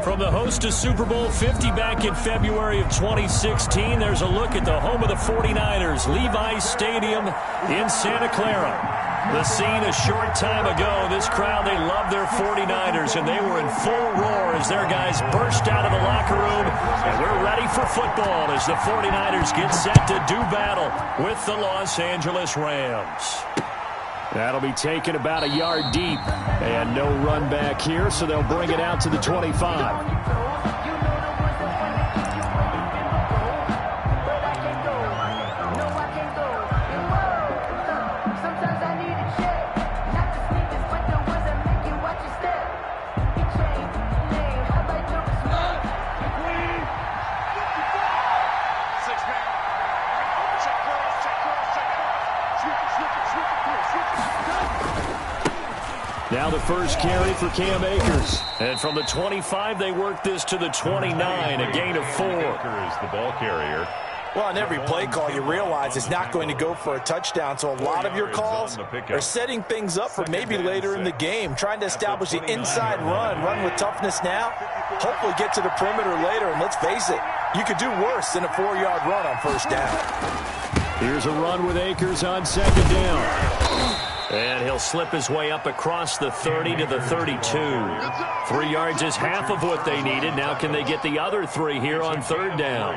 From the host to Super Bowl 50 back in February of 2016, there's a look at the home of the 49ers, Levi's Stadium in Santa Clara. The scene a short time ago, this crowd, they love their 49ers, and they were in full roar as their guys burst out of the locker room. And we're ready for football as the 49ers get set to do battle with the Los Angeles Rams. That'll be taken about a yard deep, and no run back here, so they'll bring it out to the 25. Now the first carry for Cam Akers. And from the 25, they work this to the 29, a gain of 4. Akers, the ball carrier. Well, on every play call, you realize it's not going to go for a touchdown, so a lot of your calls are setting things up for maybe later in the game, trying to establish the inside run with toughness now, hopefully get to the perimeter later, and let's face it, you could do worse than a 4-yard run on first down. Here's a run with Akers on second down. And he'll slip his way up across the 30 to the 32. 3 yards is half of what they needed. Now can they get the other 3 here on third down?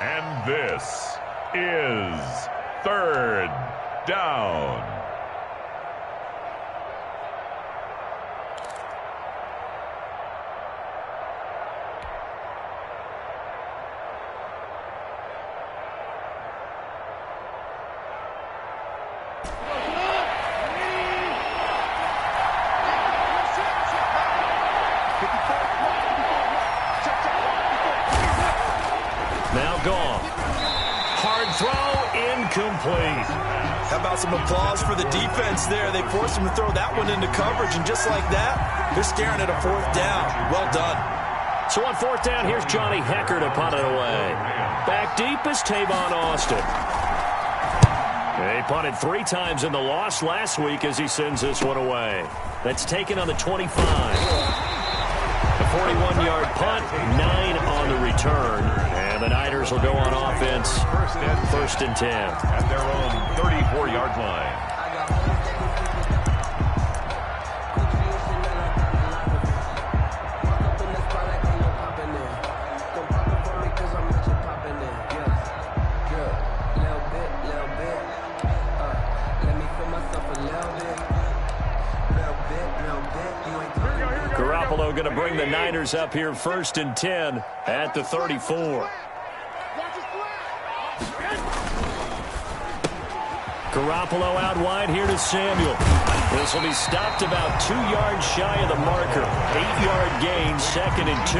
And this is third down. Now gone. Hard throw, incomplete. How about some applause for the defense there? They forced him to throw that one into coverage, and just like that, they're staring at a 4th down. Well done. So on 4th down, here's Johnny Hecker to punt it away. Back deep is Tavon Austin. He punted 3 times in the loss last week as he sends this one away. That's taken on the 25. A 41-yard punt, 9 on the return. And the Niners will go on offense, first and 10. At their own 34-yard line. Garoppolo going to bring the Niners up here first and 10 at the 34. Garoppolo out wide here to Samuel. This will be stopped about 2 yards shy of the marker. 8-yard gain, second and 2.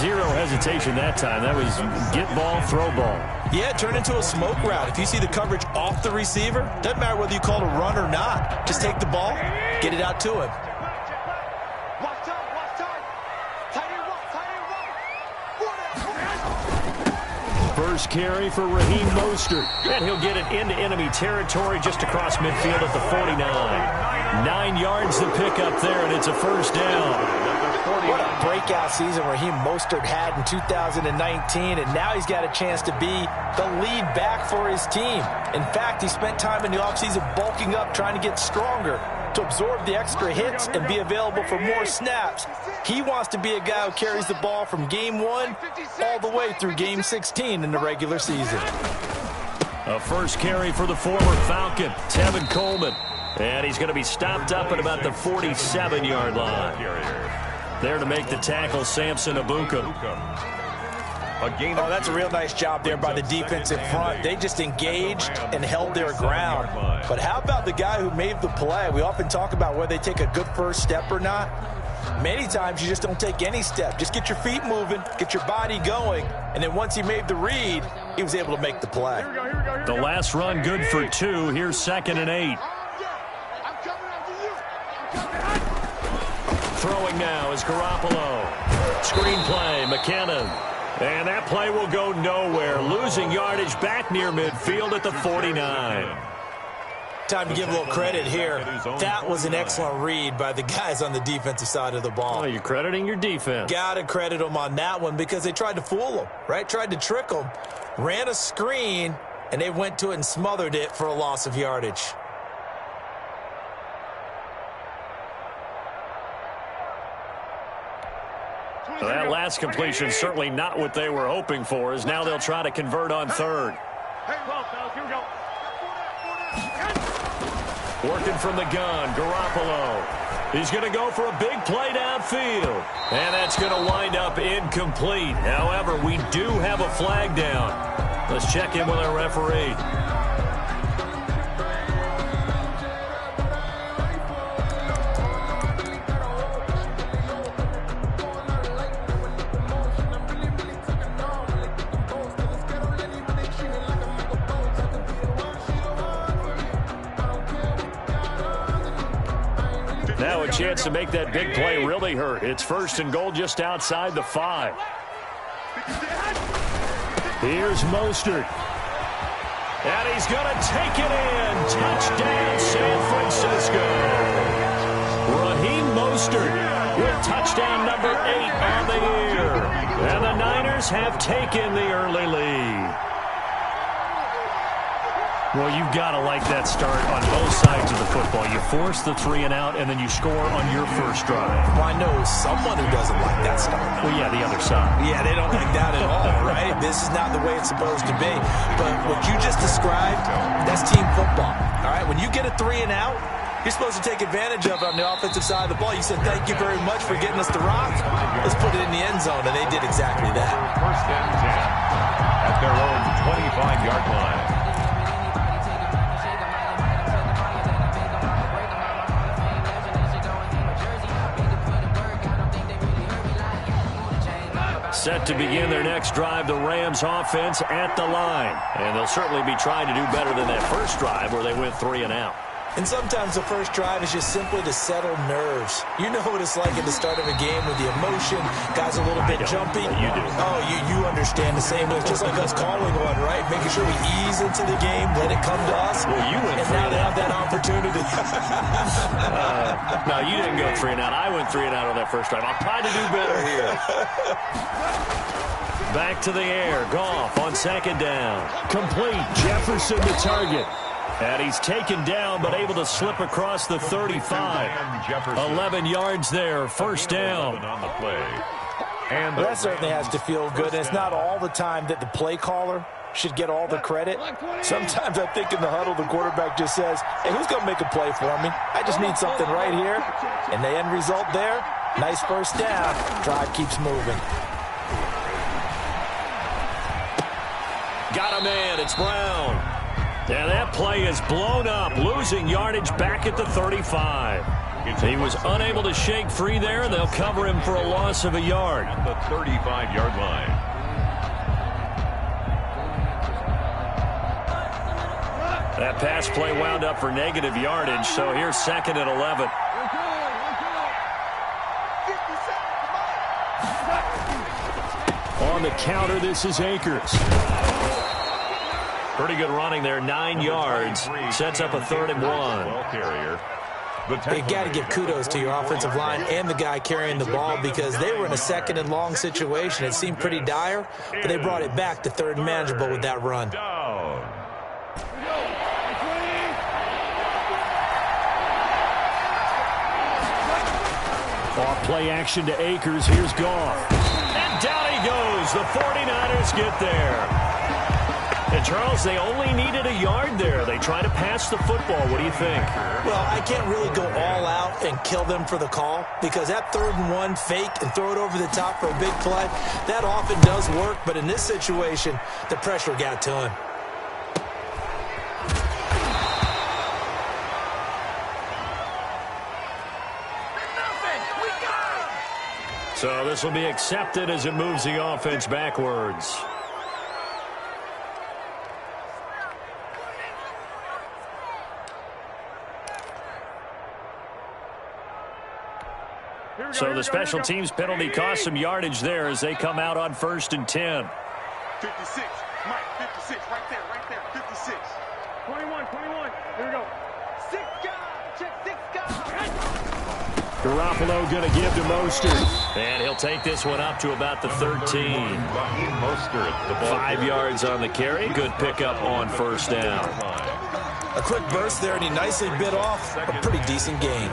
Zero hesitation that time. That was get ball, throw ball. Yeah, turn into a smoke route. If you see the coverage off the receiver, doesn't matter whether you call it a run or not. Just take the ball, get it out to him. First carry for Raheem Mostert. And he'll get it into enemy territory just across midfield at the 49. 9 yards to pick up there, and it's a first down. What a breakout season Raheem Mostert had in 2019, and now he's got a chance to be the lead back for his team. In fact, he spent time in the offseason bulking up, trying to get stronger to absorb the extra hits and be available for more snaps. He wants to be a guy who carries the ball from game 1 all the way through game 16 in the regular season. A first carry for the former Falcon, Tevin Coleman. And he's going to be stopped up at about the 47-yard line. There to make the tackle, Samson Abuka. Oh, that's a real nice job there by the defense in front. They just engaged and held their ground. But how about the guy who made the play? We often talk about whether they take a good first step or not. Many times you just don't take any step. Just get your feet moving, get your body going, and then once he made the read, he was able to make the play. The last run good for 2. Here's second and 8. Throwing now is Garoppolo. Screen play, McKinnon. And that play will go nowhere. Losing yardage back near midfield at the 49. Time to give a little credit here. That was an excellent read by the guys on the defensive side of the ball. Oh, you're crediting your defense. Got to credit them on that one because they tried to fool them, right? Tried to trick them. Ran a screen, and they went to it and smothered it for a loss of yardage. So that last completion certainly not what they were hoping for, as now they'll try to convert on third. Hey, well, fellas, here we go. Working from the gun, Garoppolo. He's going to go for a big play downfield. And that's going to wind up incomplete. However, we do have a flag down. Let's check in with our referee. Now a chance to make that big play really hurt. It's 1st and goal just outside the 5. Here's Mostert. And he's going to take it in. Touchdown, San Francisco. Raheem Mostert with touchdown number 8 on the year. And the Niners have taken the early lead. Well, you've got to like that start on both sides of the football. You force the 3 and out, and then you score on your first drive. Well, I know someone who doesn't like that start. Well, yeah, the other side. Yeah, they don't like that at all, right? This is not the way it's supposed to be. But what you just described, that's team football, all right? When you get a 3 and out, you're supposed to take advantage of it on the offensive side of the ball. You said, thank you very much for getting us the rock. Let's put it in the end zone, and they did exactly that. 1st and 10 at their own 25-yard line. Set to begin their next drive, the Rams offense at the line. And they'll certainly be trying to do better than that first drive where they went 3 and out. And sometimes the first drive is just simply to settle nerves. You know what it's like at the start of a game with the emotion. Guys a little bit jumpy. You do. Oh, you understand the same way. It's just like us calling one, right? Making sure we ease into the game, let it come to us. Well, you went and now they have that opportunity. No, you didn't go 3 and out. I went 3 and out on that first drive. I'll try to do better here. Back to the air. Goff on 2nd down. Complete. Jefferson the target. And he's taken down, but able to slip across the 35. 11 yards there, 1st down. On the play. And that certainly has to feel good. And it's not all the time that the play caller should get all the credit. Sometimes I think in the huddle, the quarterback just says, hey, who's going to make a play for me? I just need something right here. And the end result there, nice 1st down. Drive keeps moving. Got a man. It's Brown. And that play is blown up, losing yardage back at the 35. He was unable to shake free there. They'll cover him for a loss of a yard. At the 35-yard line. That pass play wound up for negative yardage, so here's 2nd and 11. On the counter, this is Akers. Pretty good running there, 9 yards. Sets up a 3rd and 1. You got to give kudos to your offensive line and the guy carrying the ball because they were in a 2nd and long situation. It seemed pretty dire, but they brought it back to 3rd and manageable with that run. Off play action to Akers. Here's Goff. And down he goes. The 49ers get there. And, Charles, they only needed a yard there. They try to pass the football. What do you think? Well, I can't really go all out and kill them for the call because that 3rd and 1 fake and throw it over the top for a big play, that often does work. But in this situation, the pressure got to him. So this will be accepted as it moves the offense backwards. So the special teams penalty cost some yardage there as they come out on 1st and 10. 56, Mike, 56, right there, 56. 21, here we go. Garoppolo going to give to Mostert. And he'll take this one up to about the 13. Mostert, 5 yards on the carry. Good pickup on first down. A quick burst there, and he nicely bit off a pretty decent gain.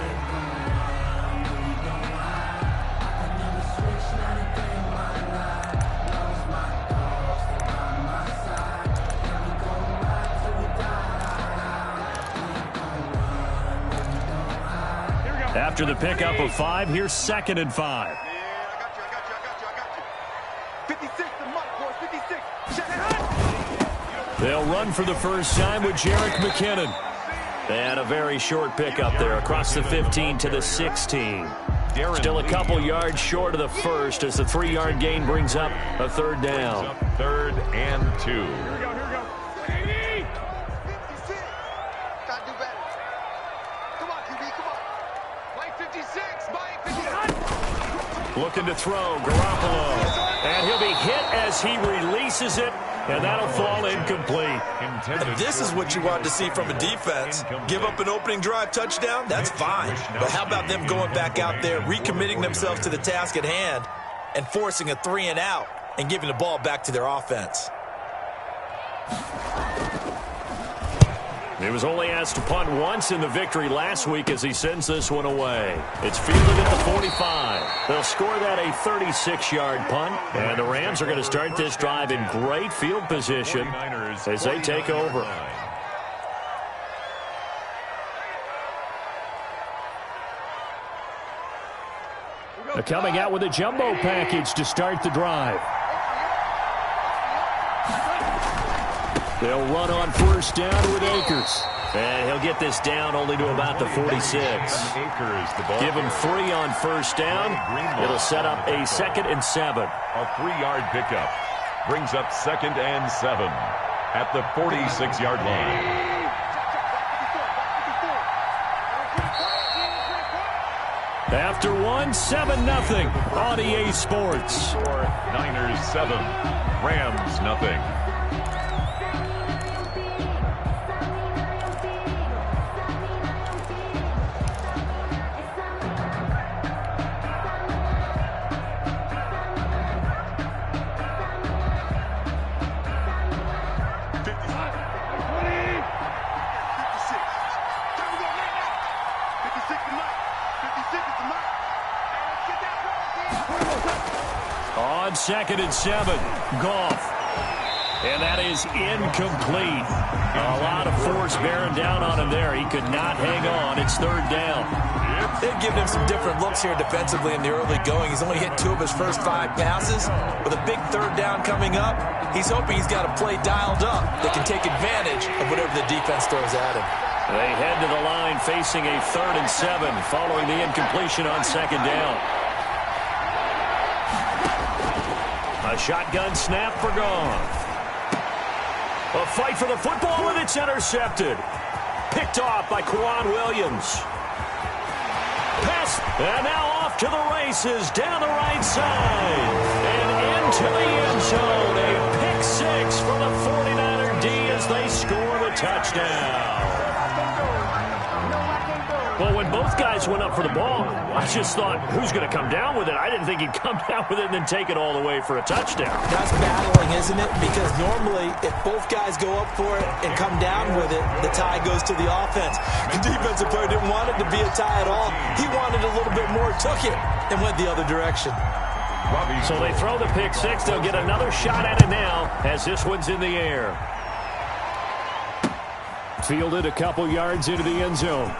After the pickup of 5, here's 2nd and 5. They'll run for the first time with Jerick McKinnon. And a very short pickup there across the 15 to the 16. Still a couple yards short of the first as the 3-yard gain brings up a 3rd down. 3rd and 2. Here we go. Looking to throw, Garoppolo. And he'll be hit as he releases it, and that'll fall incomplete. And this is what you want to see from a defense. Give up an opening drive touchdown, that's fine. But how about them going back out there, recommitting themselves to the task at hand, and forcing a 3 and out, and giving the ball back to their offense. He was only asked to punt once in the victory last week as he sends this one away. It's fielded at the 45. They'll score that a 36-yard punt. And the Rams are going to start this drive in great field position as they take over. They're coming out with a jumbo package to start the drive. They'll run on first down with Akers. And he'll get this down only to about the 46. Give him 3 on first down. It'll set up a 2nd and 7. A 3-yard pickup brings up 2nd and 7 at the 46-yard line. After 1, 7-0 on EA Sports. Niners 7, Rams nothing. On 2nd and 7, Goff. And that is incomplete. A lot of force bearing down on him there. He could not hang on. It's 3rd down. They've given him some different looks here defensively in the early going. He's only hit 2 of his first 5 passes. With a big 3rd down coming up, he's hoping he's got a play dialed up that can take advantage of whatever the defense throws at him. They head to the line facing a 3rd and 7 following the incompletion on 2nd down. A shotgun snap for Goff. A fight for the football, and it's intercepted. Picked off by Quan Williams. Pass, and now off to the races, down the right side. And into the end zone. A pick 6 for the 49er D as they score the touchdown. Well, when both guys went up for the ball, I just thought, who's going to come down with it? I didn't think he'd come down with it and then take it all the way for a touchdown. That's battling, isn't it? Because normally, if both guys go up for it and come down with it, the tie goes to the offense. The defensive player didn't want it to be a tie at all. He wanted a little bit more, took it, and went the other direction. So they throw the pick 6. They'll get another shot at it now as this one's in the air. Fielded a couple yards into the end zone.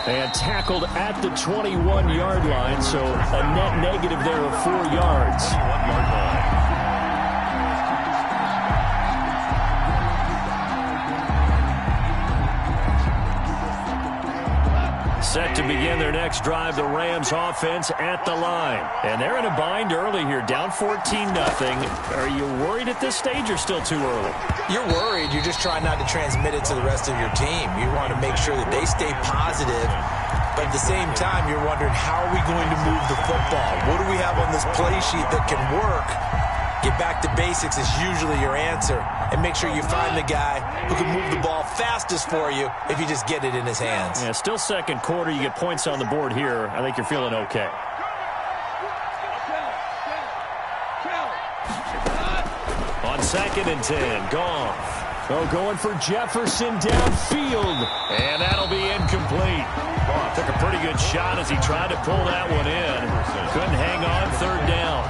And tackled at the 21-yard line, so a net negative there of 4 yards. 21-yard line. Set to begin their next drive, the Rams offense at the line. And they're in a bind early here, down 14-0. Are you worried at this stage or still too early? You're worried. You're just trying not to transmit it to the rest of your team. You want to make sure that they stay positive. But at the same time, you're wondering, how are we going to move the football? What do we have on this play sheet that can work Get back to basics is usually your answer. And make sure you find the guy who can move the ball fastest for you if you just get it in his hands. Yeah, still second quarter. You get points on the board here. I think you're feeling okay. On 2nd and 10, Goff. Oh, going for Jefferson downfield. And that'll be incomplete. Took a pretty good shot as he tried to pull that one in. Couldn't hang on 3rd down.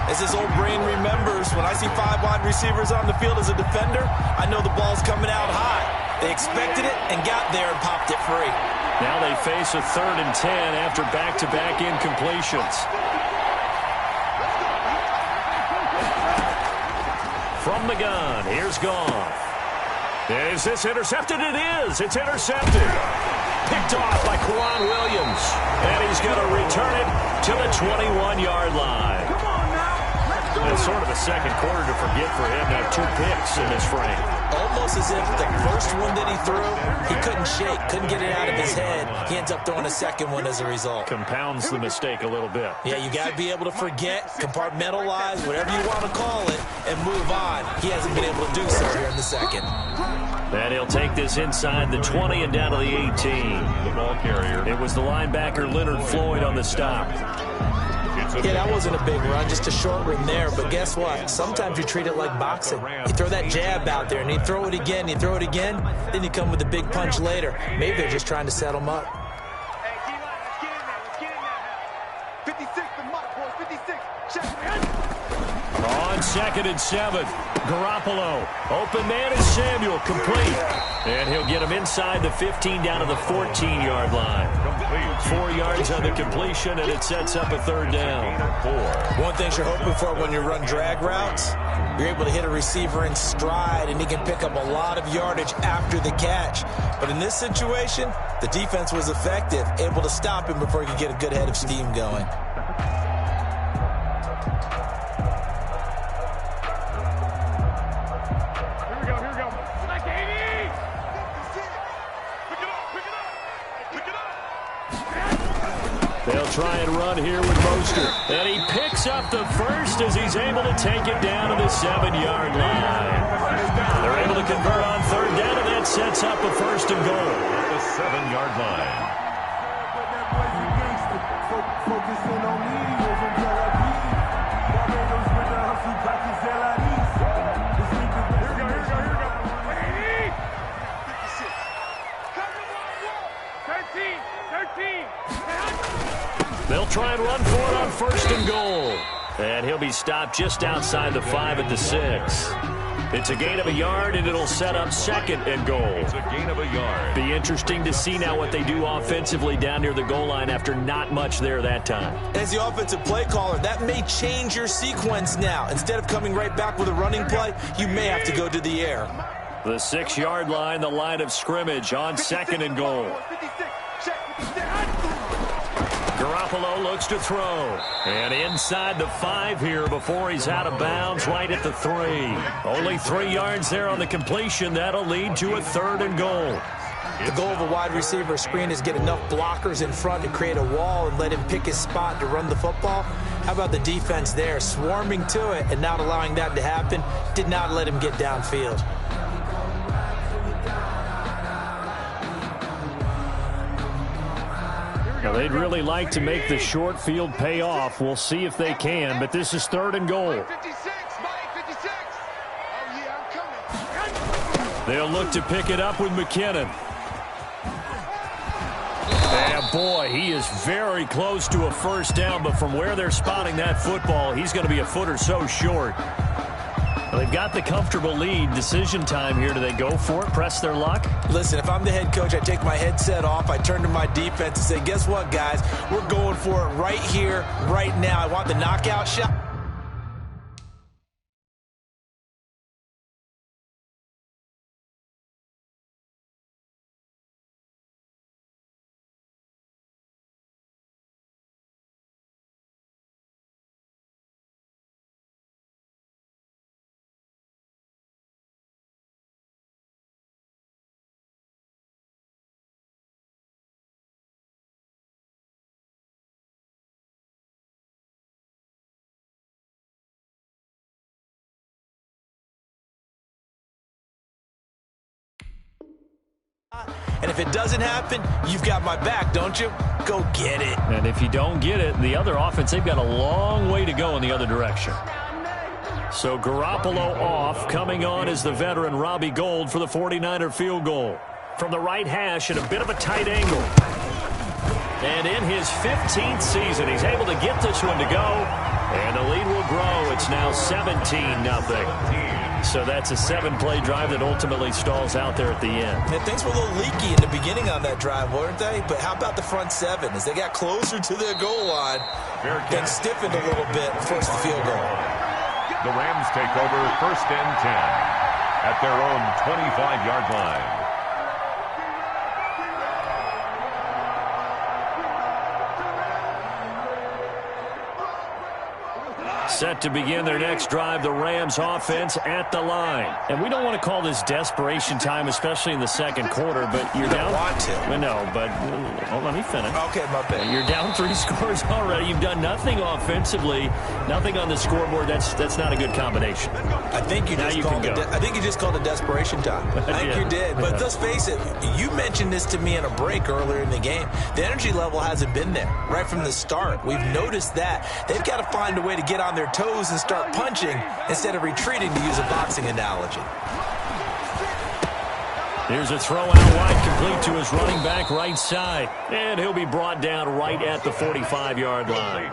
As his old brain remembers, when I see 5 wide receivers on the field as a defender, I know the ball's coming out high. They expected it and got there and popped it free. Now they face a 3rd and 10 after back-to-back incompletions. From the gun, here's Goff. Is this intercepted? It is. It's intercepted. Picked off by Quan Williams. And he's going to return it to the 21-yard line. It's sort of a second quarter to forget for him. Now 2 picks in this frame. Almost as if the first one that he threw, he couldn't shake, couldn't get it out of his head. He ends up throwing a second one as a result. Compounds the mistake a little bit. Yeah, you got to be able to forget, compartmentalize, whatever you want to call it, and move on. He hasn't been able to do so here in the second. And he'll take this inside the 20 and down to the 18. The ball carrier. It was the linebacker Leonard Floyd on the stop. Yeah, that wasn't a big run, just a short run there. But guess what? Sometimes you treat it like boxing. You throw that jab out there, and you throw it again, you throw it again, then you come with a big punch later. Maybe they're just trying to set him up. Hey, D-line, let's get in there. Let's get in there. 56, the mark, boys. 56. Check. On 2nd and 7, Garoppolo. Open man is Samuel, complete. And he'll get him inside the 15 down to the 14-yard line. 4 yards on the completion, and it sets up a 3rd down. One thing you're hoping for when you run drag routes, you're able to hit a receiver in stride, and he can pick up a lot of yardage after the catch. But in this situation, the defense was effective, able to stop him before he could get a good head of steam going. They'll try and run here with Mostert. And he picks up the first as he's able to take it down to the 7-yard line. They're able to convert on 3rd down, and that sets up a 1st and goal. At the 7-yard line. They'll try and run for it on 1st and goal. And he'll be stopped just outside the 5 at the 6. It's a gain of a yard, and it'll set up 2nd and goal. It's a gain of a yard. Be interesting to see now what they do offensively down near the goal line after not much there that time. As the offensive play caller, that may change your sequence now. Instead of coming right back with a running play, you may have to go to the air. The 6-yard line, the line of scrimmage on 2nd and goal. Garoppolo looks to throw. And inside the 5 here before he's out of bounds, right at the 3. Only 3 yards there on the completion. That'll lead to a 3rd and goal. The goal of a wide receiver screen is get enough blockers in front to create a wall and let him pick his spot to run the football. How about the defense there, swarming to it and not allowing that to happen? Did not let him get downfield. Now, they'd really like to make the short field pay off. We'll see if they can, but this is 3rd and goal. 56, Mike, 56. Oh, yeah, I'm coming. They'll look to pick it up with McKinnon. And boy, he is very close to a 1st down, but from where they're spotting that football, he's going to be a foot or so short. Well, they've got the comfortable lead. Decision time here. Do they go for it, press their luck? Listen, if I'm the head coach, I take my headset off, I turn to my defense and say, guess what, guys? We're going for it right here, right now. I want the knockout shot. And if it doesn't happen, you've got my back, don't you? Go get it. And if you don't get it, the other offense, they've got a long way to go in the other direction. So Garoppolo off. Coming on is the veteran Robbie Gould for the 49er field goal. From the right hash at a bit of a tight angle. And in his 15th season, he's able to get this one to go. And the lead will grow. It's now 17-0. So that's a 7-play drive that ultimately stalls out there at the end. And things were a little leaky in the beginning on that drive, weren't they? But how about the front seven? As they got closer to their goal line, then stiffened a little bit and forced the field goal. The Rams take over 1st and 10 at their own 25-yard line. Set to begin their next drive, the Rams offense at the line. And we don't want to call this desperation time, especially in the second quarter, but you're down. Want to. No, but let me finish. Okay, my bad. You're down 3 scores already. You've done nothing offensively, nothing on the scoreboard. That's not a good combination. I think you just called it desperation time. I think you did. But let's face it, you mentioned this to me in a break earlier in the game. The energy level hasn't been there right from the start. We've noticed that. They've got to find a way to get on their toes and start punching instead of retreating, to use a boxing analogy. Here's a throw out wide, complete to his running back right side. And he'll be brought down right at the 45-yard line.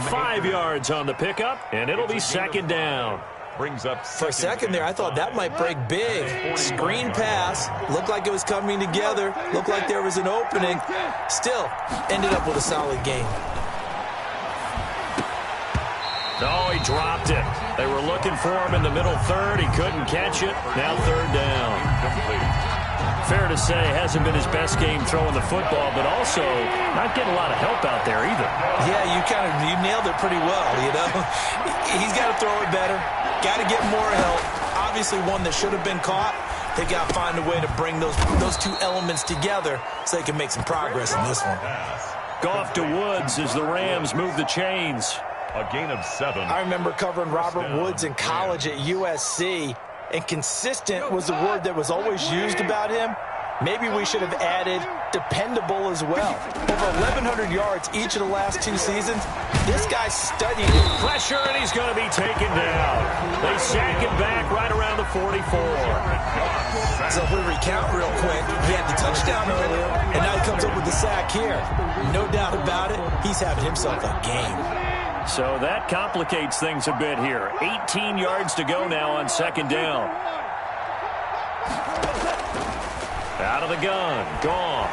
5 yards on the pickup, and it'll be 2nd down. Brings up for a second there, I thought that might break big. Screen pass, looked like it was coming together, looked like there was an opening. Still, ended up with a solid game. No, he dropped it. They were looking for him in the middle third. He couldn't catch it. Now 3rd down. Fair to say, hasn't been his best game throwing the football, but also not getting a lot of help out there either. Yeah, you nailed it pretty well, you know. He's got to throw it better. Got to get more help. Obviously one that should have been caught. They got to find a way to bring those two elements together so they can make some progress in this one. Goff to Woods as the Rams move the chains. A gain of 7. I remember covering Robert Woods in college at USC, and consistent was the word that was always used about him. Maybe we should have added dependable as well. Over 1,100 yards each of the last 2 seasons. This guy studied it. Pressure, and he's going to be taken down. They sack him back right around the 44. So if we recount real quick, he had the touchdown earlier, and now he comes up with the sack here. No doubt about it, he's having himself a game. So that complicates things a bit here. 18 yards to go now on 2nd down. Out of the gun, Goff.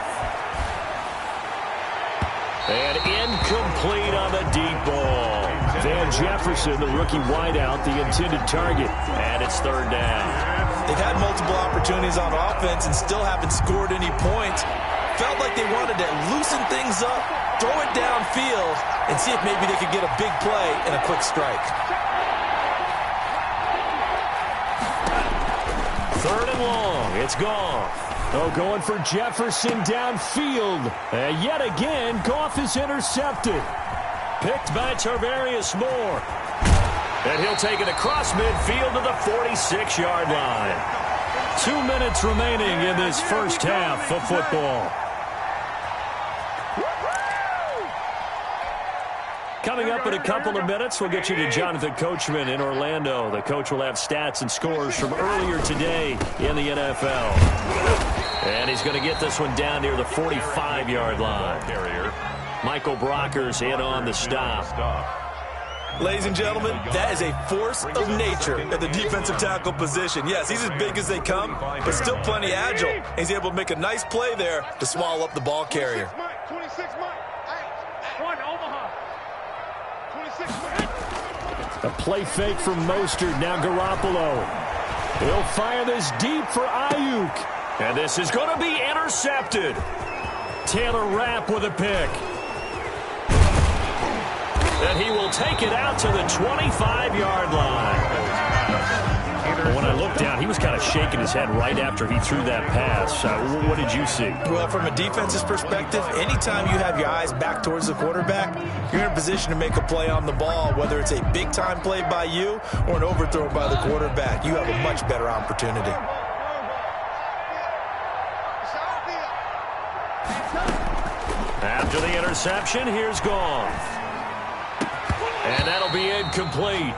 And incomplete on the deep ball. Van Jefferson, the rookie wideout, the intended target. And it's 3rd down. They've had multiple opportunities on offense and still haven't scored any points. Felt like they wanted to loosen things up, throw it downfield, and see if maybe they could get a big play and a quick strike. 3rd and long. It's Goff. Oh, going for Jefferson downfield. And yet again, Goff is intercepted. Picked by Tarvarius Moore. And he'll take it across midfield to the 46-yard line. 2 minutes remaining in this first half of football. Coming up in a couple of minutes, we'll get you to Jonathan Coachman in Orlando. The coach will have stats and scores from earlier today in the NFL. And he's going to get this one down near the 45-yard line. Michael Brockers in on the stop. Ladies and gentlemen, that is a force of nature at the defensive tackle position. Yes, he's as big as they come, but still plenty agile. He's able to make a nice play there to swallow up the ball carrier. 26 Mike. One Omaha. 26 Mike. A play fake from Mostert. Now Garoppolo. He'll fire this deep for Ayuk. And this is going to be intercepted. Taylor Rapp with a pick. And he will take it out to the 25-yard line. When I looked down, he was kind of shaking his head right after he threw that pass. What did you see? Well, from a defense's perspective, anytime you have your eyes back towards the quarterback, you're in a position to make a play on the ball, whether it's a big-time play by you or an overthrow by the quarterback. You have a much better opportunity. After the interception, here's Goff. And that'll be incomplete.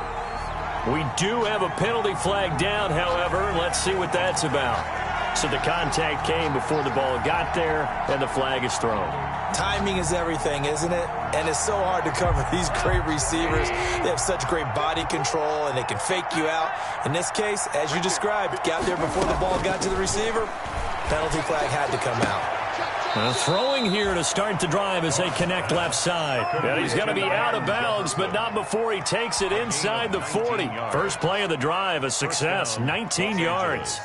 We do have a penalty flag down, however. Let's see what that's about. So the contact came before the ball got there, and the flag is thrown. Timing is everything, isn't it? And it's so hard to cover these great receivers. They have such great body control, and they can fake you out. In this case, as you described, got there before the ball got to the receiver. Penalty flag had to come out. Throwing here to start the drive as they connect left side. And he's going to be out of bounds, but not before he takes it inside the 40. First play of the drive, a success, 19 yards.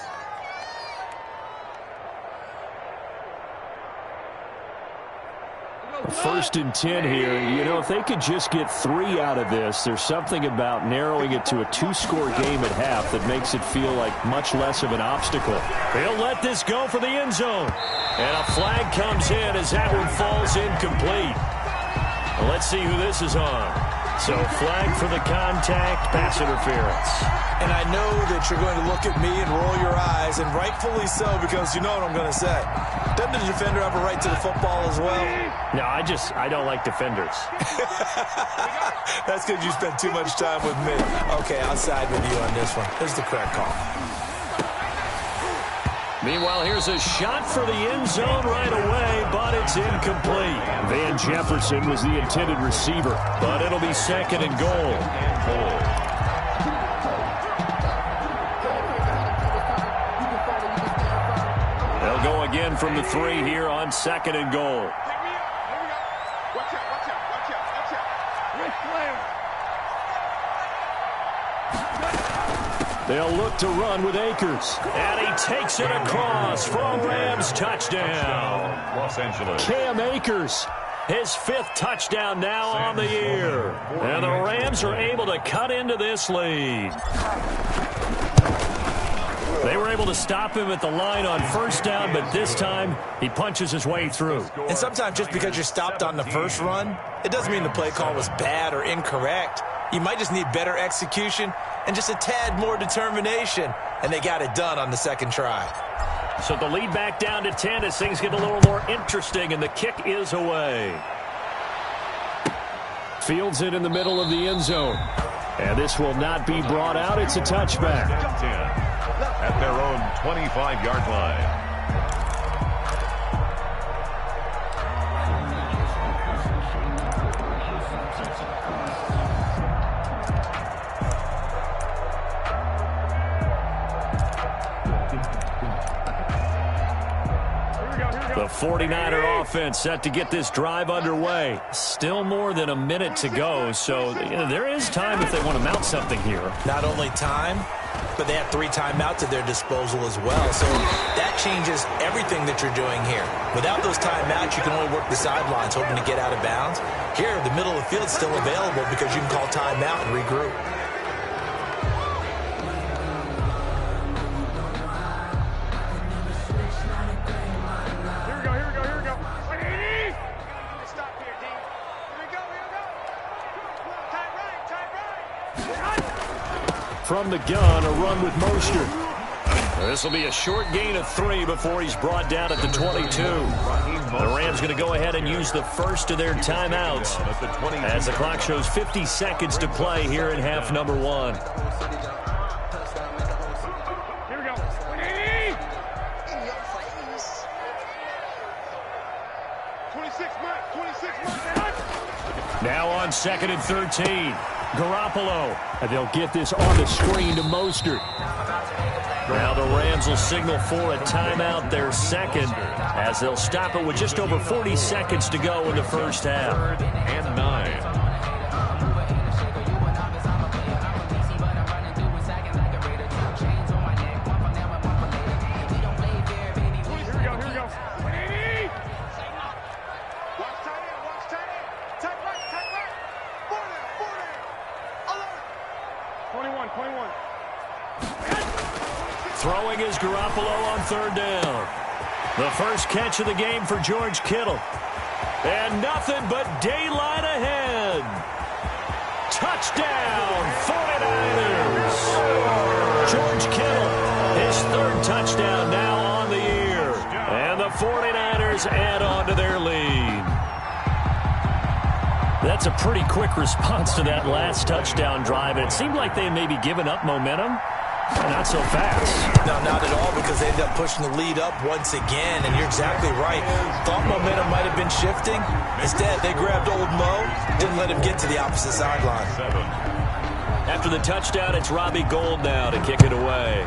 First and 10 here. You know, if they could just get 3 out of this, there's something about narrowing it to a 2-score game at half that makes it feel like much less of an obstacle. He'll let this go for the end zone. And a flag comes in as that one falls incomplete. Well, let's see who this is on. So flag for the contact, pass interference. And I know that you're going to look at me and roll your eyes, and rightfully so, because you know what I'm going to say. Doesn't the defender have a right to the football as well? No, I don't like defenders. That's because you spend too much time with me. Okay, I'll side with you on this one. Here's the correct call. Meanwhile, here's a shot for the end zone right away, but it's incomplete. Van Jefferson was the intended receiver, but it'll be second and goal. They'll go again from the 3 here on second and goal. Watch out. They'll look to run with Akers. And he takes it across for a Rams touchdown. Los Angeles. Cam Akers, his 5th touchdown now on the year. And the Rams are able to cut into this lead. They were able to stop him at the line on first down, but this time he punches his way through. And sometimes just because you're stopped on the first run, it doesn't mean the play call was bad or incorrect. You might just need better execution and just a tad more determination, and they got it done on the second try. So the lead back down to 10 as things get a little more interesting, and the kick is away. Fields it in the middle of the end zone. And this will not be brought out. It's a touchback. At their own 25-yard line. The 49er offense set to get this drive underway. Still more than a minute to go, so there is time if they want to mount something here. Not only time, but they have 3 timeouts at their disposal as well. So that changes everything that you're doing here. Without those timeouts, you can only work the sidelines, hoping to get out of bounds. Here, the middle of the field is still available because you can call timeout and regroup. From the gun, a run with Mostert. This will be a short gain of 3 before he's brought down at the 22. The Rams going to go ahead and use the first of their timeouts as the clock shows 50 seconds to play here in half number 1. Here we go. Now on 2nd and 13. Garoppolo. And they'll get this on the screen to Mostert. Now the Rams will signal for a timeout, their second, as they'll stop it with just over 40 seconds to go in the first half. 3rd and 9. Throwing is Garoppolo on 3rd down. The first catch of the game for George Kittle. And nothing but daylight ahead. Touchdown, 49ers. George Kittle, his 3rd touchdown now on the year. And the 49ers add on to their lead. That's a pretty quick response to that last touchdown drive. And it seemed like they had maybe given up momentum. Not so fast. No, not at all, because they ended up pushing the lead up once again. And you're exactly right. Thought momentum might have been shifting. Instead, they grabbed old Mo, didn't let him get to the opposite sideline. After the touchdown, it's Robbie Gould now to kick it away.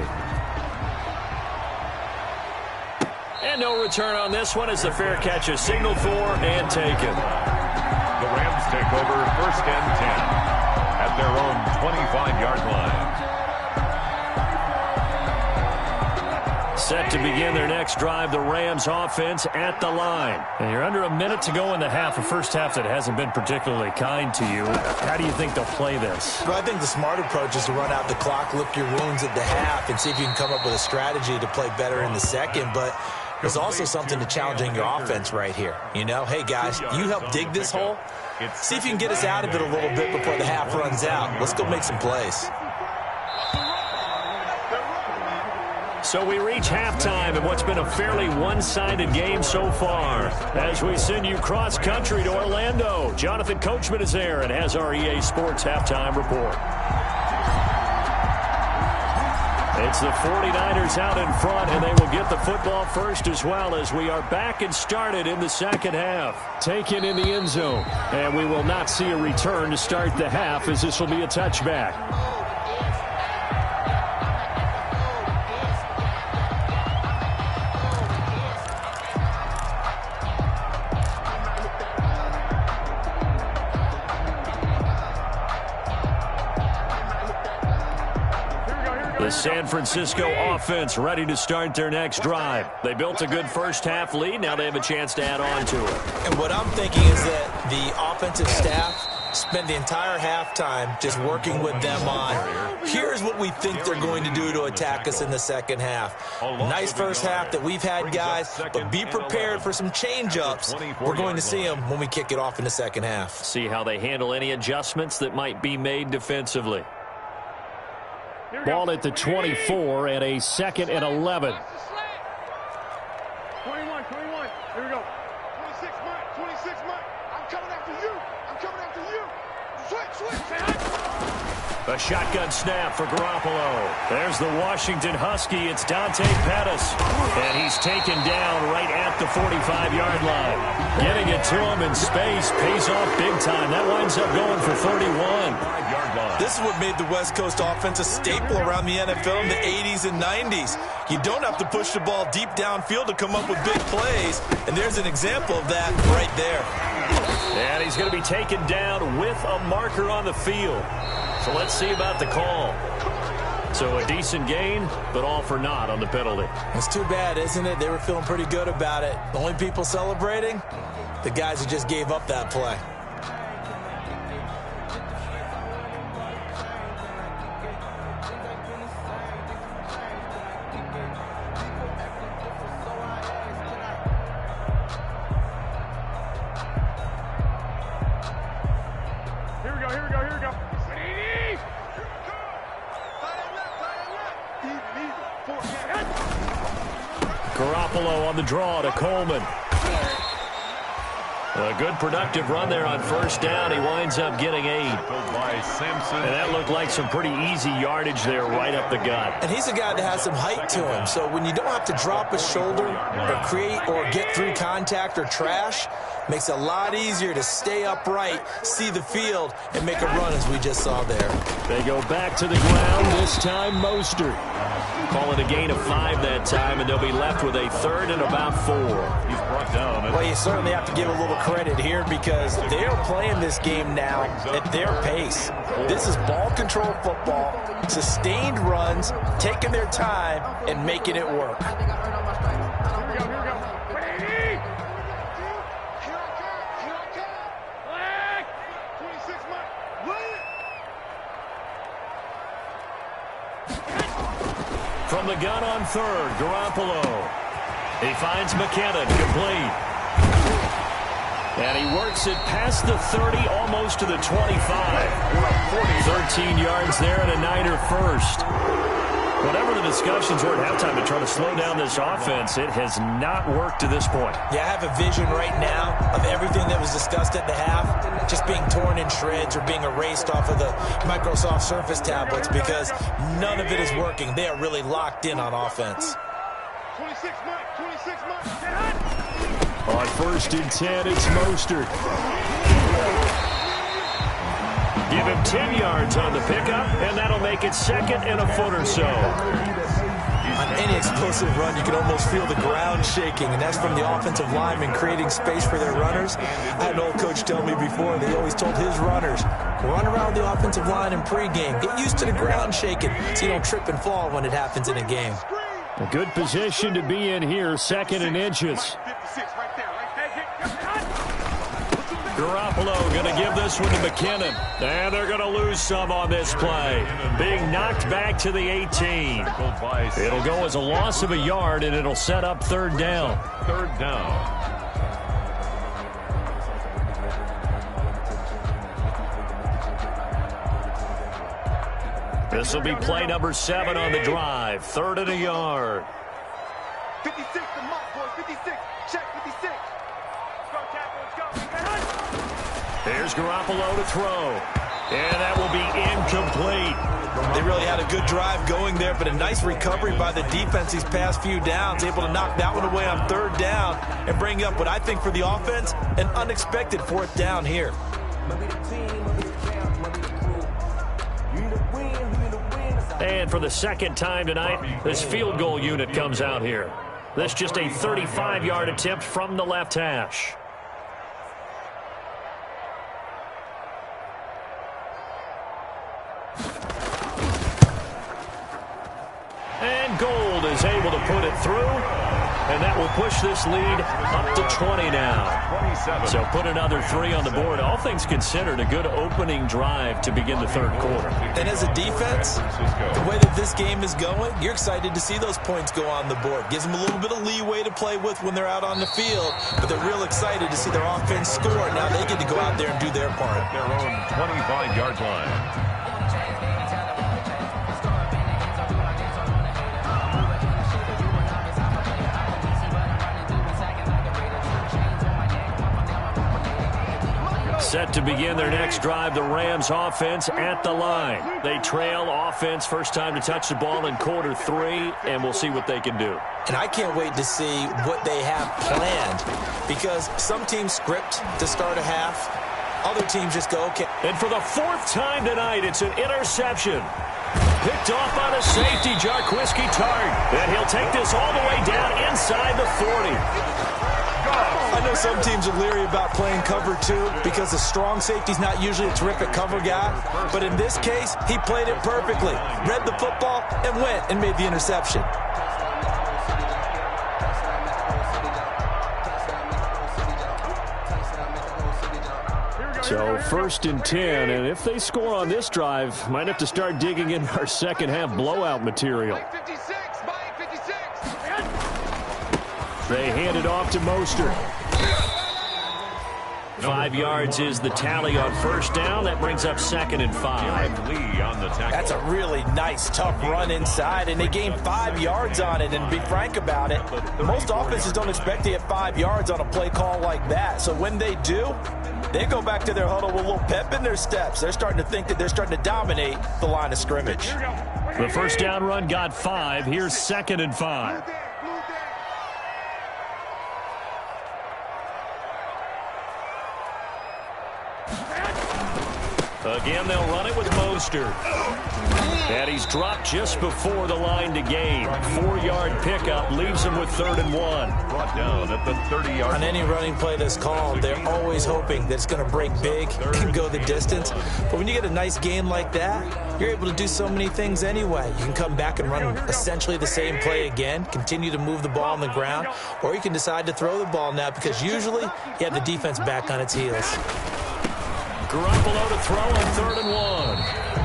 And no return on this one as the fair catch is signaled for and taken. The Rams take over 1st and 10 at their own 25-yard line. Set to begin their next drive, the Rams offense at the line. And you're under a minute to go in the half, a first half that hasn't been particularly kind to you. How do you think they'll play this? Well, I think the smart approach is to run out the clock, lick your wounds at the half, and see if you can come up with a strategy to play better in the second. But there's also something to challenging your offense right here. You know, hey, guys, you help dig this hole. See if you can get us out of it a little bit before the half runs out. Let's go make some plays. So we reach halftime in what's been a fairly one-sided game so far. As we send you cross-country to Orlando, Jonathan Coachman is there and has our EA Sports halftime report. It's the 49ers out in front, and they will get the football first as well as we are back and started in the second half. Taken in the end zone, and we will not see a return to start the half as this will be a touchback. The San Francisco offense ready to start their next drive. They built a good first-half lead. Now they have a chance to add on to it. And what I'm thinking is that the offensive staff spent the entire halftime just working with them on, here's what we think they're going to do to attack us in the second half. Nice first half that we've had, guys, but be prepared for some change-ups. We're going to see them when we kick it off in the second half. See how they handle any adjustments that might be made defensively. Ball at the 24 and a 2nd and 11. 21. Here we go. 26 Mike. 26 Mike. I'm coming after you. I'm coming after you. Switch. A shotgun snap for Garoppolo. There's the Washington Husky. It's Dante Pettis. And he's taken down right at the 45-yard line. Getting it to him in space pays off big time. That winds up going for 31. This is what made the West Coast offense a staple around the NFL in the 80s and 90s. You don't have to push the ball deep downfield to come up with big plays, and there's an example of that right there. And he's going to be taken down with a marker on the field. So let's see about the call. So a decent gain, but all for naught on the penalty. It's too bad, isn't it? They were feeling pretty good about it. The only people celebrating, the guys who just gave up that play. Garoppolo on the draw to Coleman. A good productive run there on first down. He winds up getting 8. And that looked like some pretty easy yardage there right up the gut. And he's a guy that has some height to him. So when you don't have to drop a shoulder or create or get through contact or trash, makes it a lot easier to stay upright, see the field, and make a run as we just saw there. They go back to the ground, this time Mostert. Call it a gain of 5 that time, and they'll be left with a 3rd and about 4. He's brought down. Well, you certainly have to give a little credit here because they are playing this game now at their pace. This is ball control football, sustained runs, taking their time, and making it work. From the gun on 3rd, Garoppolo. He finds McKinnon, complete. And he works it past the 30, almost to the 25. 13 yards there and a Niner first. Whatever the discussions were at halftime to try to slow down this offense, it has not worked to this point. Yeah, I have a vision right now of everything that was discussed at the half just being torn in shreds or being erased off of the Microsoft Surface tablets because none of it is working. They are really locked in on offense. 26 months. On 1st and 10, it's Mostert. Give him 10 yards on the pickup, and that'll make it 2nd and a foot or so. On any explosive run, you can almost feel the ground shaking, and that's from the offensive linemen creating space for their runners. I had an old coach tell me before, they always told his runners, run around the offensive line in pregame. Get used to the ground shaking so you don't trip and fall when it happens in a game. A good position to be in here, 2nd and inches. Garoppolo going to give this one to McKinnon. And they're going to lose some on this play. Being knocked back to the 18. It'll go as a loss of a yard, and it'll set up 3rd down. 3rd down. This will be play number 7 on the drive. 3rd and a yard. 56 to mark, boys. 56. Check 56. Let's go. Here's Garoppolo to throw. And that will be incomplete. They really had a good drive going there, but a nice recovery by the defense these past few downs, able to knock that one away on 3rd down and bring up what I think for the offense, an unexpected 4th down here. And for the 2nd time tonight, this field goal unit comes out here. This just a 35-yard attempt from the left hash. And Gold is able to put it through, and that will push this lead up to 20 now. 27. So put another 3 on the board. All things considered, a good opening drive to begin the 3rd quarter. And as a defense, the way that this game is going, you're excited to see those points go on the board. Gives them a little bit of leeway to play with when they're out on the field, but they're real excited to see their offense score. Now they get to go out there and do their part. Their own 25-yard line. Set to begin their next drive, the Rams offense at the line. They trail offense, first time to touch the ball in quarter 3, and we'll see what they can do. And I can't wait to see what they have planned, because some teams script to start a half. Other teams just go, okay. And for the 4th time tonight, it's an interception. Picked off on a safety, Jarquiski Tart. And he'll take this all the way down inside the 40. I know some teams are leery about playing cover 2 because the strong safety's not usually a terrific cover guy. But in this case, he played it perfectly. Read the football and went and made the interception. So 1st and 10, and if they score on this drive, might have to start digging in our second half blowout material. 56. They hand it off to Mostert. 5 yards is the tally on 1st down. That brings up 2nd and 5. Lee on the tackle. That's a really nice, tough run inside, and they gained 5 yards on it. And to be frank about it, most offenses don't expect to get 5 yards on a play call like that. So when they do, they go back to their huddle with a little pep in their steps. They're starting to think that they're starting to dominate the line of scrimmage. The 1st down run got 5. Here's 2nd and 5. Again, they'll run it with Mostert. And he's dropped just before the line to gain. 4-yard pickup leaves him with 3rd and 1. Brought down at the 30-yard line. On any running play that's called, they're always hoping that it's going to break big and go the distance. But when you get a nice gain like that, you're able to do so many things anyway. You can come back and run essentially the same play again, continue to move the ball on the ground, or you can decide to throw the ball now because usually you have the defense back on its heels. Garoppolo to throw on 3rd and 1.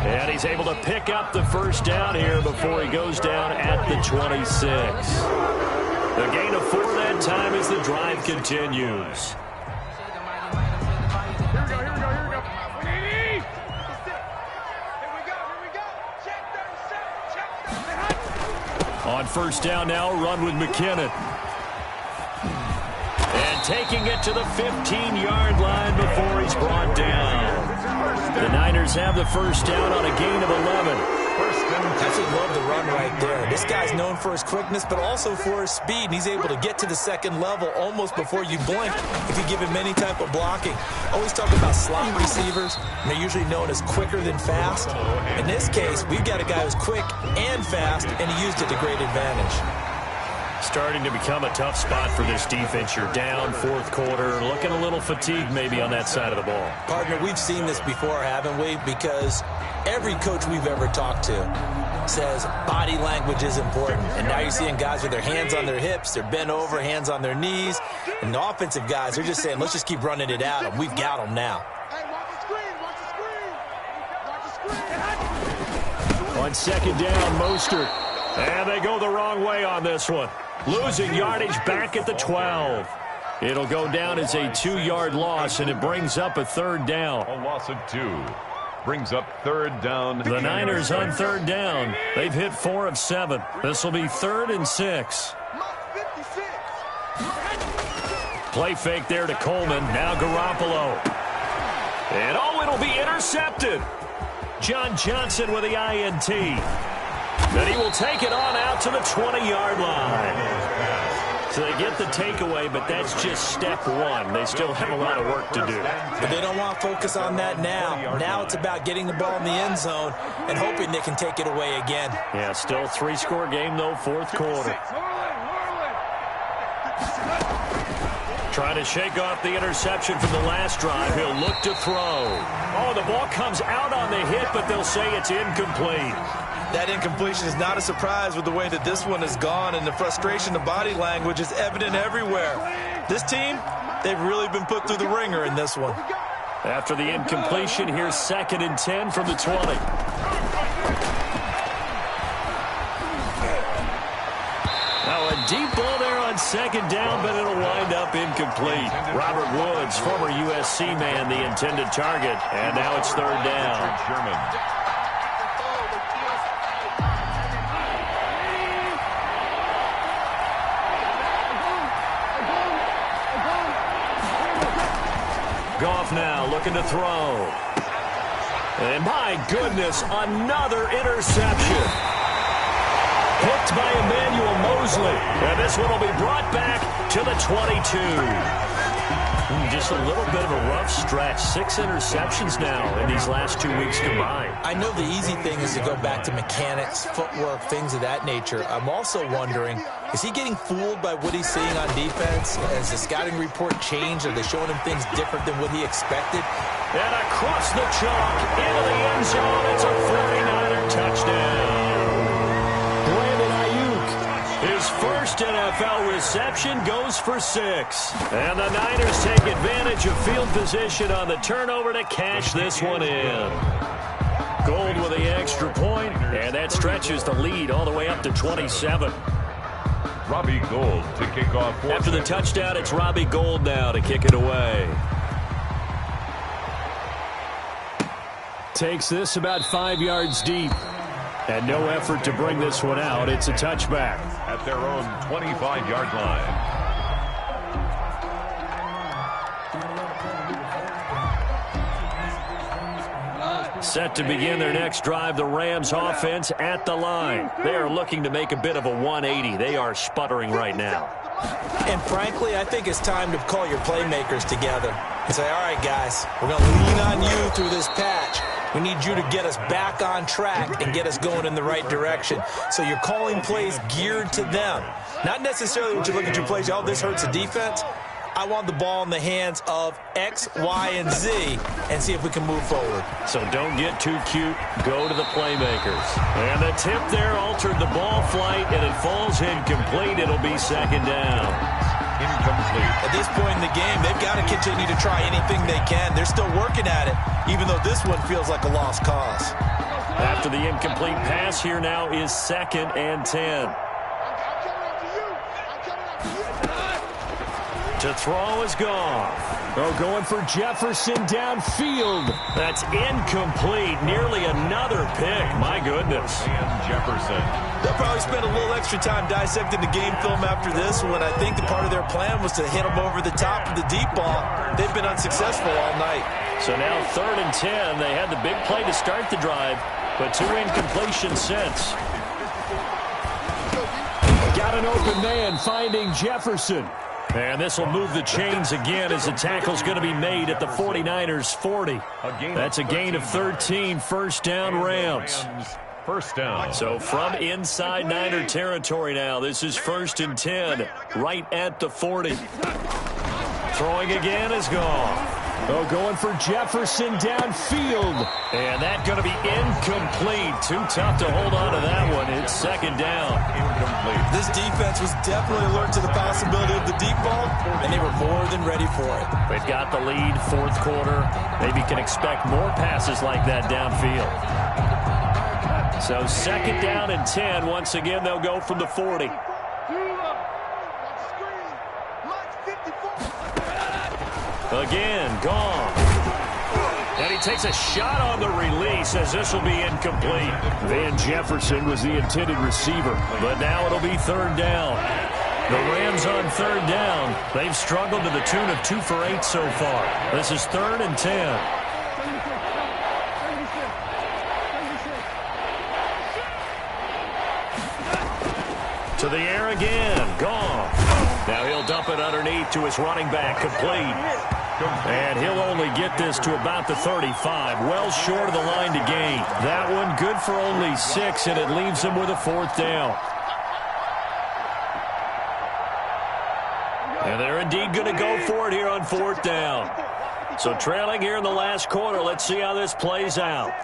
And he's able to pick up the 1st down here before he goes down at the 26. The gain of 4 that time as the drive continues. Here we go. Check 37. On first down now, run with McKinnon. And taking it to the 15-yard line before he's brought down. The Niners have the first down on a gain of 11. I actually love the run right there. This guy's known for his quickness, but also for his speed. And he's able to get to the second level almost before you blink if you give him any type of blocking. Always talk about slot receivers, and they're usually known as quicker than fast. In this case, we've got a guy who's quick and fast, and he used it to great advantage. Starting to become a tough spot for this defense. You're down fourth quarter, looking a little fatigued maybe on that side of the ball. Partner, we've seen this before, haven't we? Because every coach we've ever talked to says body language is important. And now you're seeing guys with their hands on their hips, they're bent over, hands on their knees. And the offensive guys, they're just saying, let's just keep running it at them. We've got them now. Hey, watch the screen, watch the screen, watch the screen. On second down, Mostert. And they go the wrong way on this one. Losing yardage back at the 12. It'll go down as a 2-yard loss, and it brings up a third down. A loss of 2. Brings up third down. The Niners on third down. They've hit 4 of 7. This will be 3rd and 6. Play fake there to Coleman. Now Garoppolo. And it'll be intercepted. John Johnson with the INT. Then he will take it on out to the 20-yard line. So they get the takeaway, but that's just step one. They still have a lot of work to do. But they don't want to focus on that now. Now it's about getting the ball in the end zone and hoping they can take it away again. Yeah, still 3-score game, though, fourth quarter. Trying to shake off the interception from the last drive. He'll look to throw. Oh, the ball comes out on the hit, but they'll say it's incomplete. That incompletion is not a surprise with the way that this one has gone, and the frustration of body language is evident everywhere. This team, they've really been put through the ringer in this one. After the incompletion, here's 2nd and 10 from the 20. Now a deep ball there on second down, but it'll wind up incomplete. Robert Woods, former USC man, the intended target, and now it's third down. Sherman. Goff now looking to throw. And my goodness, another interception. Picked by Emmanuel Mosley. And this one will be brought back to the 22. Just a little bit of a rough stretch. 6 interceptions now in these last 2 weeks combined. I know the easy thing is to go back to mechanics, footwork, things of that nature. I'm also wondering, is he getting fooled by what he's seeing on defense? Has the scouting report changed? Are they showing him things different than what he expected? And across the chalk, into the end zone, it's a 49er touchdown. Brandon Ayuk, his first NFL reception, goes for 6. And the Niners take advantage of field position on the turnover to cash this one in. Gold with the extra point, and that stretches the lead all the way up to 27. Robbie Gould to kick off. After the touchdown, it's Robbie Gould now to kick it away. Takes this about 5 yards deep. And no effort to bring this one out. It's a touchback. At their own 25-yard line. Set to begin their next drive, the Rams offense at the line. They are looking to make a bit of a 180. They are sputtering right now. And frankly, I think it's time to call your playmakers together and say, all right, guys, we're going to lean on you through this patch. We need you to get us back on track and get us going in the right direction. So you're calling plays geared to them. Not necessarily when you look at your plays, oh, this hurts the defense. I want the ball in the hands of X, Y, and Z and see if we can move forward. So don't get too cute. Go to the playmakers. And the tip there altered the ball flight, and it falls incomplete. It'll be second down. Incomplete. At this point in the game, they've got to continue to try anything they can. They're still working at it, even though this one feels like a lost cause. After the incomplete pass, here now is 2nd and 10. To throw is Goff. Oh, going for Jefferson downfield. That's incomplete. Nearly another pick. My goodness. And Jefferson. They'll probably spend a little extra time dissecting the game film after this one. I think the part of their plan was to hit them over the top of the deep ball. They've been unsuccessful all night. So now 3rd and 10. They had the big play to start the drive, but 2 incompletions since. Got an open man finding Jefferson. And this will move the chains again as the tackle's going to be made at the 49ers 40. That's a gain of 13, first down Rams. First down. So from inside Niner territory now, this is 1st and 10, right at the 40. Throwing again is gone. Oh, going for Jefferson downfield. And that's going to be incomplete. Too tough to hold on to that one. It's 2nd down. Incomplete. This defense was definitely alert to the possibility of the deep ball, and they were more than ready for it. They've got the lead, 4th quarter. Maybe can expect more passes like that downfield. So 2nd down and 10. Once again, they'll go from the 40. Again, gone. And he takes a shot on the release as this will be incomplete. Van Jefferson was the intended receiver, but now it'll be 3rd down. The Rams on 3rd down. They've struggled to the tune of 2 for 8 so far. This is 3rd and 10. To the air again. Gone. Now he'll dump it underneath to his running back. Complete. And he'll only get this to about the 35. Well short of the line to gain. That one good for only 6, and it leaves him with a 4th down. And they're indeed going to go for it here on 4th down. So trailing here in the last quarter. Let's see how this plays out.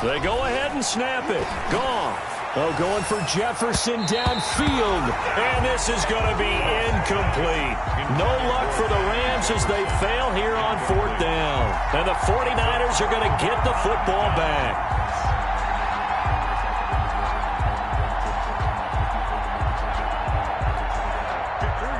They go ahead and snap it. Gone. Oh, going for Jefferson downfield. And this is going to be incomplete. No luck for the Rams as they fail here on 4th down. And the 49ers are going to get the football back.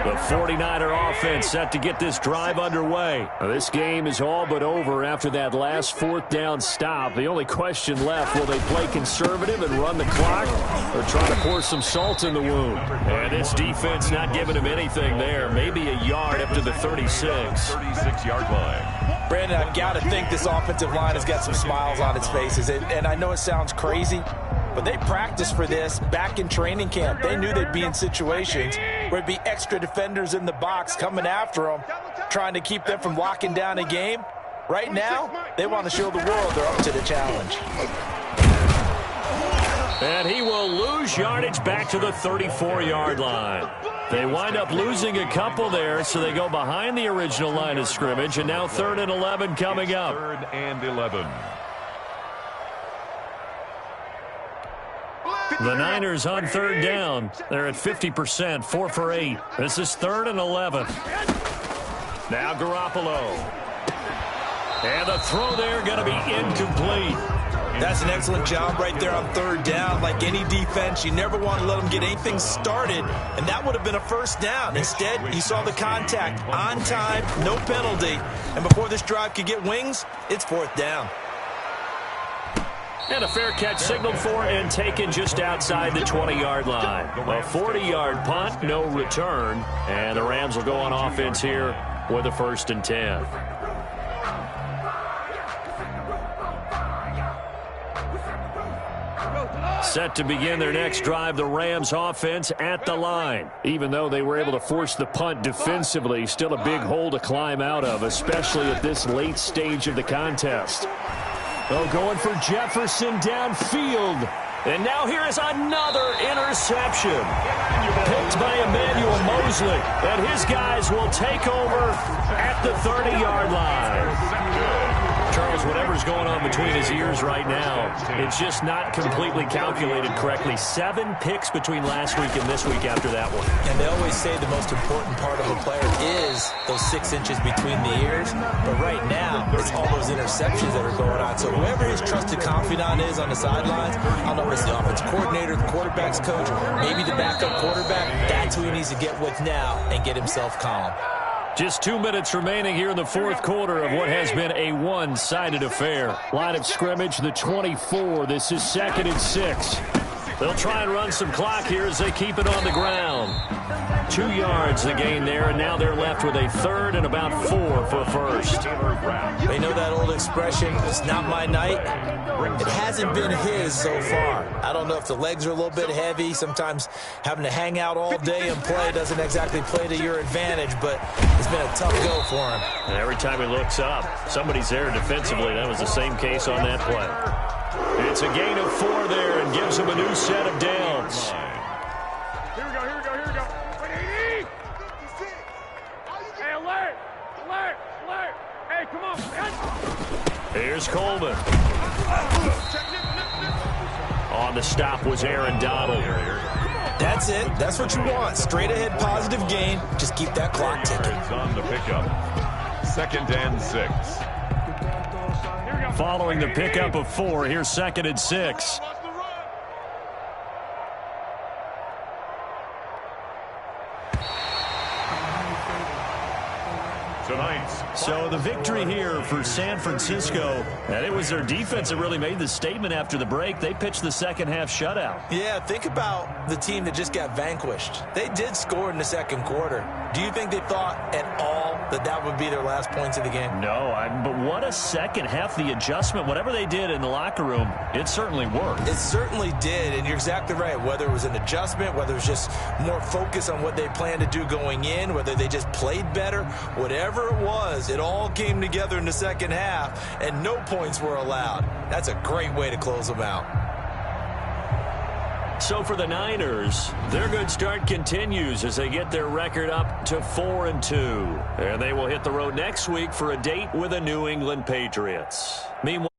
The 49er offense set to get this drive underway. Now, this game is all but over after that last 4th down stop. The only question left, will they play conservative and run the clock or try to pour some salt in the wound? And this defense not giving him anything there. Maybe a yard up to the 36. 36-yard line. Brandon, I've got to think this offensive line has got some smiles on its faces. And I know it sounds crazy, but they practiced for this back in training camp. They knew they'd be in situations where it'd be extra defenders in the box coming after them, trying to keep them from locking down a game. Right now, they want to show the world they're up to the challenge. And he will lose yardage back to the 34-yard line. They wind up losing a couple there, so they go behind the original line of scrimmage, and now 3rd and 11 coming up. 3rd and 11. The Niners on 3rd down. They're at 50%, 4 for 8. This is 3rd and 11. Now Garoppolo. And the throw there going to be incomplete. That's an excellent job right there on 3rd down. Like any defense, you never want to let them get anything started, and that would have been a 1st down. Instead, you saw the contact on time, no penalty, and before this drive could get wings, it's 4th down. And a fair catch signaled for and taken just outside the 20-yard line. A 40-yard punt, no return. And the Rams will go on offense here with a 1st and 10. Set to begin their next drive, the Rams offense at the line. Even though they were able to force the punt defensively, still a big hole to climb out of, especially at this late stage of the contest. Oh, going for Jefferson downfield. And now here is another interception. Picked by Emmanuel Mosley. And his guys will take over at the 30-yard line. Charles, whatever's going on between his ears right now, it's just not completely calculated correctly. 7 picks between last week and this week after that one. And they always say the most important part of a player is those 6 inches between the ears. But right now, it's all those interceptions that are going on. So whoever his trusted confidant is on the sidelines, I don't know if it's the offensive coordinator, the quarterback's coach, maybe the backup quarterback, that's who he needs to get with now and get himself calm. Just 2 minutes remaining here in the fourth quarter of what has been a one-sided affair. Line of scrimmage, the 24. This is 2nd and 6. They'll try and run some clock here as they keep it on the ground. 2 yards the gain there, and now they're left with a 3rd and about 4 for first. They know that old expression, it's not my night. It hasn't been his so far. I don't know if the legs are a little bit heavy. Sometimes having to hang out all day and play doesn't exactly play to your advantage, but it's been a tough go for him. And every time he looks up, somebody's there defensively. That was the same case on that play. It's a gain of 4 there and gives him a new set of downs. Here we go. Wait, hey, alert. Hey, come on. Here's Coleman. On the stop was Aaron Donald. That's it. That's what you want. Straight ahead positive gain. Just keep that clock ticking. On the pickup. 2nd and 6. Following the pickup of 4, here's 2nd and 6. So the victory here for San Francisco, and it was their defense that really made the statement after the break. They pitched the second half shutout. Yeah, think about the team that just got vanquished. They did score in the second quarter. Do you think they thought at all that that would be their last points of the game? No, but what a second half. The adjustment, whatever they did in the locker room, it certainly worked. It certainly did, and you're exactly right. Whether it was an adjustment, whether it was just more focus on what they planned to do going in, whether they just played better, whatever it was, it all came together in the second half, and no points were allowed. That's a great way to close them out. So for the Niners, their good start continues as they get their record up to 4-2. And they will hit the road next week for a date with the New England Patriots. Meanwhile,